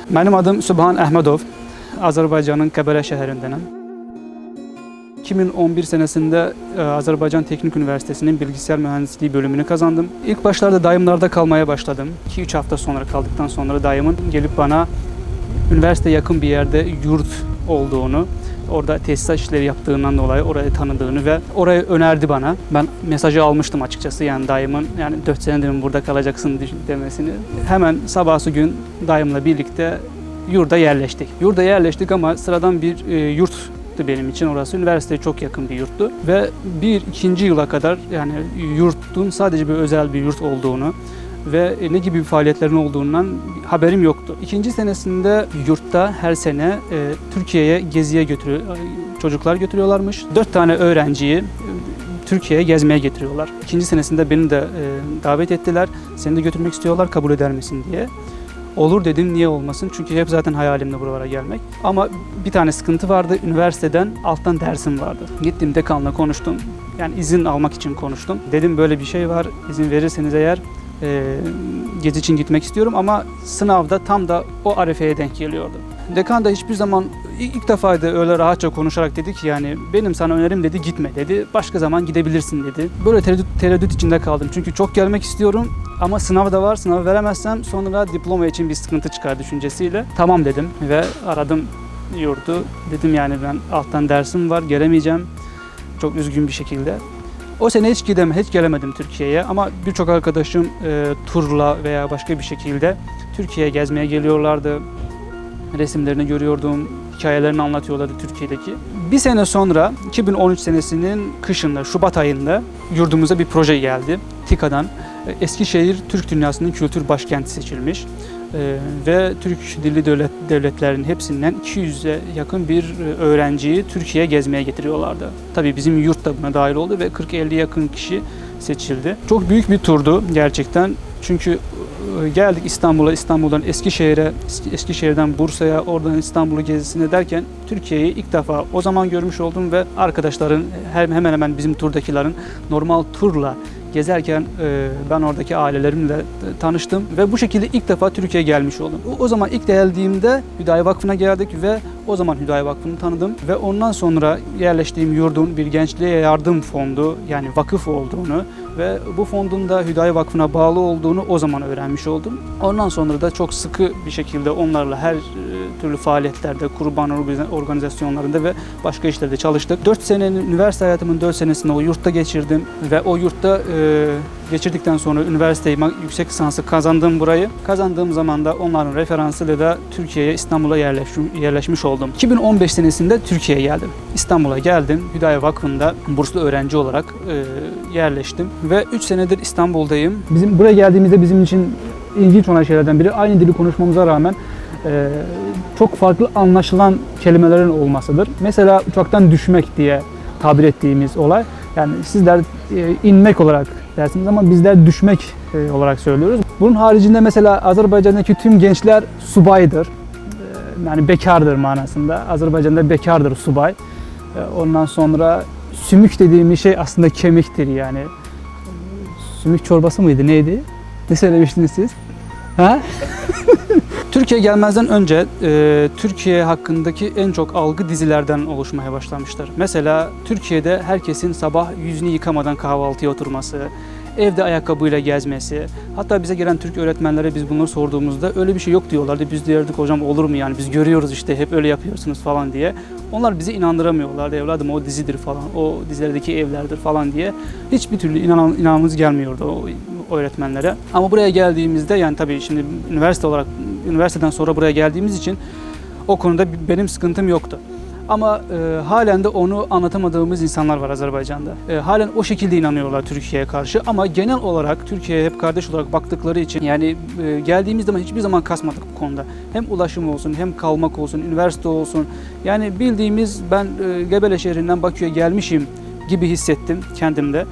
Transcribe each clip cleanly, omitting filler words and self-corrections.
Benim adım Subhan Ahmedov. Azerbaycan'ın Qəbələ şəhərindenim. 2011 senesinde Azerbaycan Teknik Üniversitesi'nin bilgisayar mühendisliği bölümünü kazandım. İlk başlarda dayımlarda kalmaya başladım. 2-3 hafta sonra kaldıktan sonra dayımın gelip bana üniversite yakın bir yerde yurt olduğunu, orada tesisat işleri yaptığından dolayı orayı tanıdığını ve orayı önerdi bana. Ben mesajı almıştım açıkçası, yani dayımın 4 senedir mi burada kalacaksın demesini. Hemen sabahsı gün dayımla birlikte yurda yerleştik. Yurda yerleştik ama sıradan bir yurttu benim için orası. Üniversiteye çok yakın bir yurttu ve ikinci yıla kadar yani yurtun sadece bir özel bir yurt olduğunu ve ne gibi bir faaliyetlerin olduğundan haberim yoktu. İkinci senesinde yurtta her sene Türkiye'ye geziye çocuklar götürüyorlarmış. 4 tane öğrenciyi Türkiye'ye gezmeye getiriyorlar. İkinci senesinde beni de davet ettiler. Seni de götürmek istiyorlar, kabul eder misin diye. Olur dedim, niye olmasın? Çünkü hep zaten hayalimde buralara gelmek. Ama bir tane sıkıntı vardı. Üniversiteden alttan dersim vardı. Gittim dekanla konuştum. Yani izin almak için konuştum. Dedim böyle bir şey var. İzin verirseniz eğer gezi için gitmek istiyorum ama sınavda tam da o arefeye denk geliyordu. Dekan da hiçbir zaman, ilk defaydı öyle rahatça konuşarak dedi ki yani benim sana önerim dedi, gitme dedi. Başka zaman gidebilirsin dedi. Böyle tereddüt içinde kaldım. Çünkü çok gelmek istiyorum ama sınav da var. Sınavı veremezsem sonra diploma için bir sıkıntı çıkar düşüncesiyle. Tamam dedim ve aradım yurdu. Dedim yani ben alttan dersim var, gelemeyeceğim. Çok üzgün bir şekilde. O sene hiç gelemedim Türkiye'ye ama birçok arkadaşım turla veya başka bir şekilde Türkiye'ye gezmeye geliyorlardı. Resimlerini görüyordum, hikayelerini anlatıyorlardı Türkiye'deki. Bir sene sonra 2013 senesinin kışında, Şubat ayında yurdumuza bir proje geldi. TİKA'dan. Eskişehir Türk Dünyası'nın kültür başkenti seçilmiş. Ve Türk dilli devletlerin hepsinden 200'e yakın bir öğrenciyi Türkiye'ye gezmeye getiriyorlardı. Tabii bizim yurt da buna dahil oldu ve 40-50 yakın kişi seçildi. Çok büyük bir turdu gerçekten. Çünkü geldik İstanbul'a, İstanbul'dan Eskişehir'e, Eskişehir'den Bursa'ya, oradan İstanbul'u gezisine derken Türkiye'yi ilk defa o zaman görmüş oldum ve arkadaşların hemen hemen bizim turdakilerin normal turla gezerken ben oradaki ailelerimle tanıştım ve bu şekilde ilk defa Türkiye'ye gelmiş oldum. O zaman ilk geldiğimde Hüdayi Vakfı'na geldik ve o zaman Hüdayi Vakfı'nı tanıdım ve ondan sonra yerleştiğim yurdun bir gençliğe yardım fondu, yani vakıf olduğunu ve bu fondun da Hüdayi Vakfı'na bağlı olduğunu o zaman öğrenmiş oldum. Ondan sonra da çok sıkı bir şekilde onlarla her türlü faaliyetlerde, kurban organizasyonlarında ve başka işlerde çalıştık. 4 senenin, üniversite hayatımın 4 senesini o yurtta geçirdim ve o yurtta geçirdikten sonra üniversiteyi, yüksek lisansı kazandım burayı. Kazandığım zaman da onların referansıyla da Türkiye'ye, İstanbul'a yerleşmiş oldum. 2015 senesinde Türkiye'ye geldim. İstanbul'a geldim. Hüdayi Vakfı'nda burslu öğrenci olarak yerleştim ve 3 senedir İstanbul'dayım. Bizim buraya geldiğimizde bizim için ilginç olan şeylerden biri, aynı dili konuşmamıza rağmen çok farklı anlaşılan kelimelerin olmasıdır. Mesela uçaktan düşmek diye tabir ettiğimiz olay. Yani sizler inmek olarak dersiniz ama bizler düşmek olarak söylüyoruz. Bunun haricinde mesela Azerbaycan'daki tüm gençler subaydır. Yani bekardır manasında. Azerbaycan'da bekardır subay. Ondan sonra sümük dediğimiz şey aslında kemiktir yani. Sümük çorbası mıydı, neydi? Ne söylemiştiniz siz? Ha? Türkiye gelmezden önce Türkiye hakkındaki en çok algı dizilerden oluşmaya başlamıştır. Mesela Türkiye'de herkesin sabah yüzünü yıkamadan kahvaltıya oturması, evde ayakkabıyla gezmesi, hatta bize gelen Türk öğretmenlere biz bunları sorduğumuzda öyle bir şey yok diyorlardı. Biz diyorduk hocam olur mu yani, biz görüyoruz işte hep öyle yapıyorsunuz falan diye. Onlar bizi inandıramıyorlardı, evladım o dizidir falan, o dizilerdeki evlerdir falan diye. Hiçbir türlü inanmamız gelmiyordu o öğretmenlere. Ama buraya geldiğimizde, yani tabii şimdi üniversiteden sonra buraya geldiğimiz için o konuda benim sıkıntım yoktu. Ama halen de onu anlatamadığımız insanlar var Azerbaycan'da. Halen o şekilde inanıyorlar Türkiye'ye karşı ama genel olarak Türkiye'ye hep kardeş olarak baktıkları için yani geldiğimiz zaman hiçbir zaman kasmadık bu konuda. Hem ulaşım olsun, hem kalmak olsun, üniversite olsun. Yani bildiğimiz ben Qəbələ şehrinden Bakü'ye gelmişim gibi hissettim kendimde.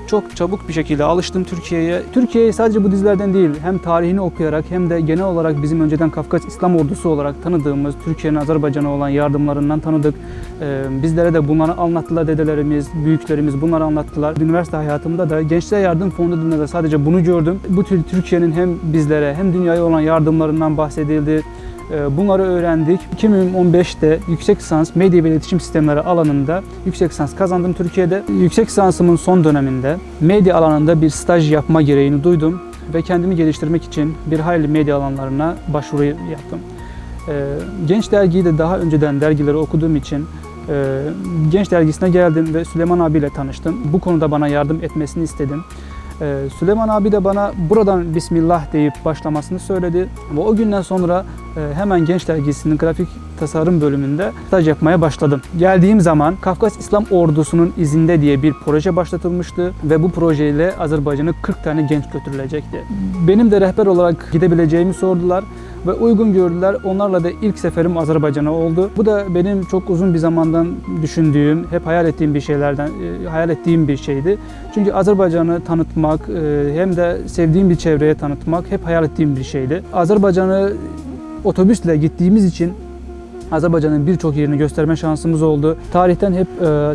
Çok çabuk bir şekilde alıştım Türkiye'ye. Türkiye'yi sadece bu dizilerden değil, hem tarihini okuyarak hem de genel olarak bizim önceden Kafkas İslam Ordusu olarak tanıdığımız Türkiye'nin Azerbaycan'a olan yardımlarından tanıdık. Bizlere de bunları anlattılar, dedelerimiz, büyüklerimiz bunları anlattılar. Üniversite hayatımda da Gençliğe Yardım Fonu'nda da sadece bunu gördüm. Bu tür Türkiye'nin hem bizlere hem dünyaya olan yardımlarından bahsedildi. Bunları öğrendik. 2015'te yüksek lisans medya ve iletişim sistemleri alanında yüksek lisans kazandım Türkiye'de. Yüksek lisansımın son döneminde medya alanında bir staj yapma gereğini duydum ve kendimi geliştirmek için bir hayli medya alanlarına başvuru yaptım. Genç dergiyi de daha önceden dergileri okuduğum için Genç dergisine geldim ve Süleyman abiyle tanıştım. Bu konuda bana yardım etmesini istedim. Süleyman abi de bana buradan Bismillah deyip başlamasını söyledi. Ve o günden sonra hemen Genç Dergisi'nin grafik tasarım bölümünde staj yapmaya başladım. Geldiğim zaman Kafkas İslam Ordusu'nun izinde diye bir proje başlatılmıştı ve bu projeyle Azerbaycan'a 40 tane genç götürülecekti. Benim de rehber olarak gidebileceğimi sordular ve uygun gördüler. Onlarla da ilk seferim Azerbaycan'a oldu. Bu da benim çok uzun bir zamandan düşündüğüm, hep hayal ettiğim bir şeydi. Çünkü Azerbaycan'ı tanıtmak, hem de sevdiğim bir çevreye tanıtmak hep hayal ettiğim bir şeydi. Azerbaycan'ı otobüsle gittiğimiz için Azerbaycan'ın birçok yerini gösterme şansımız oldu. Tarihten hep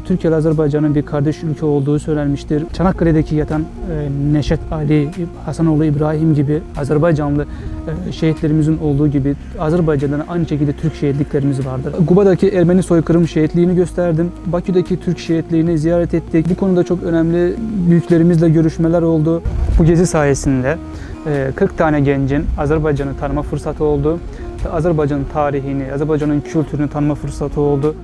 Türkiye ile Azerbaycan'ın bir kardeş ülke olduğu söylenmiştir. Çanakkale'deki yatan Neşet Ali, Hasanoğlu İbrahim gibi Azerbaycanlı şehitlerimizin olduğu gibi Azerbaycan'da aynı şekilde Türk şehitliklerimiz vardır. Guba'daki Ermeni soykırım şehitliğini gösterdim. Bakü'deki Türk şehitliğini ziyaret ettik. Bu konuda çok önemli büyüklerimizle görüşmeler oldu. Bu gezi sayesinde 40 tane gencin Azerbaycan'ı tanıma fırsatı oldu. Azerbaycan'ın tarihini, Azerbaycan'ın kültürünü tanıma fırsatı oldu.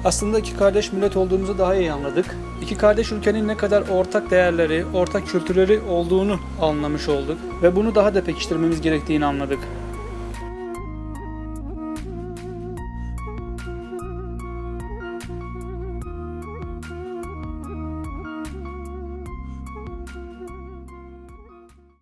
Aslında iki kardeş millet olduğumuzu daha iyi anladık. İki kardeş ülkenin ne kadar ortak değerleri, ortak kültürleri olduğunu anlamış olduk. Ve bunu daha da pekiştirmemiz gerektiğini anladık.